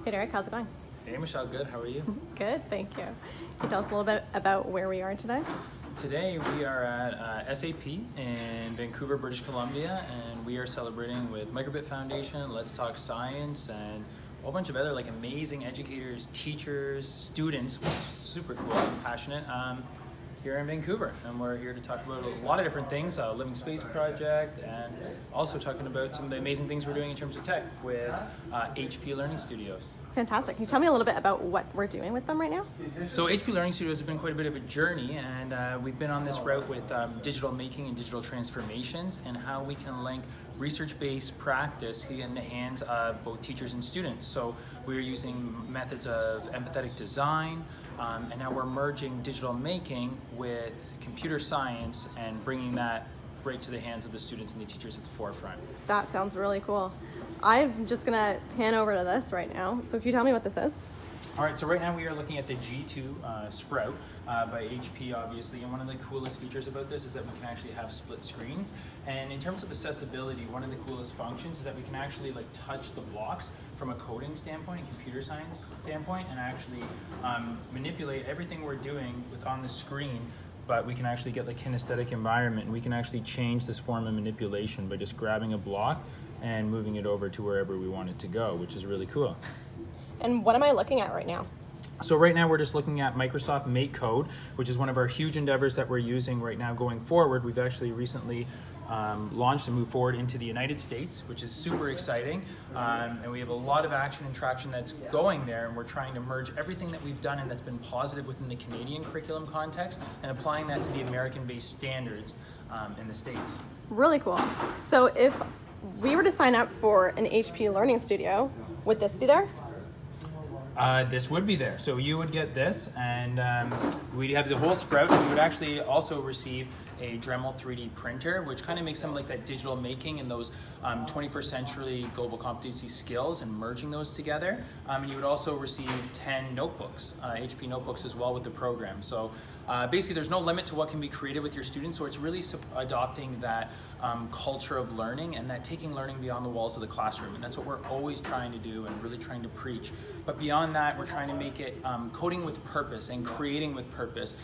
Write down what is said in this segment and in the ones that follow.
Hey Derek, how's it going? Hey Michelle, good. How are you? Good, thank you. Can you tell us a little bit about where we are today? Today we are at SAP in Vancouver, British Columbia, and we are celebrating with Microbit Foundation, Let's Talk Science, and a whole bunch of other amazing educators, teachers, students, which is super cool and passionate, here in Vancouver. And we're here to talk about a lot of different things, Living Space Project, and also talking about some of the amazing things we're doing in terms of tech with HP Learning Studios. Fantastic. Can you tell me a little bit about what we're doing with them right now? So HP Learning Studios has been quite a bit of a journey, and we've been on this route with digital making and digital transformations and how we can link research-based practice in the hands of both teachers and students. So we're using methods of empathetic design, and now we're merging digital making with computer science and bringing that right to the hands of the students and the teachers at the forefront. That sounds really cool. I'm just gonna hand over to this right now. So can you tell me what this is? All right, so right now we are looking at the G2 Sprout by HP, obviously, and one of the coolest features about this is that we can actually have split screens. And in terms of accessibility, one of the coolest functions is that we can actually touch the blocks from a coding standpoint and computer science standpoint, and actually manipulate everything we're doing on the screen. But we can actually get the kinesthetic environment, and we can actually change this form of manipulation by just grabbing a block and moving it over to wherever we want it to go, which is really cool. And what am I looking at right now? So right now we're just looking at Microsoft Make Code, which is one of our huge endeavors that we're using right now going forward. We've actually recently launched and moved forward into the United States, which is super exciting. And we have a lot of action and traction that's going there, and we're trying to merge everything that we've done and that's been positive within the Canadian curriculum context and applying that to the American-based standards in the States. Really cool. So if we were to sign up for an HP Learning Studio, would this be there? This would be there. So you would get this, and we'd have the whole Sprout. We would actually also receive a Dremel 3D printer, which kind of makes some that digital making and those 21st century global competency skills and merging those together. And you would also receive 10 notebooks, HP notebooks as well with the program. So basically there's no limit to what can be created with your students, so it's really adopting that culture of learning and that taking learning beyond the walls of the classroom. And that's what we're always trying to do and really trying to preach. But beyond that, we're trying to make it coding with purpose and creating with purpose,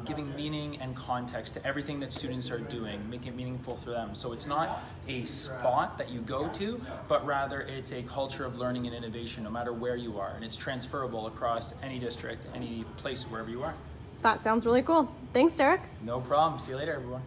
giving meaning and context to everything that students are doing, making it meaningful for them. So it's not a spot that you go to, but rather it's a culture of learning and innovation no matter where you are. And it's transferable across any district, any place, wherever you are. That sounds really cool. Thanks, Derek. No problem. See you later, everyone.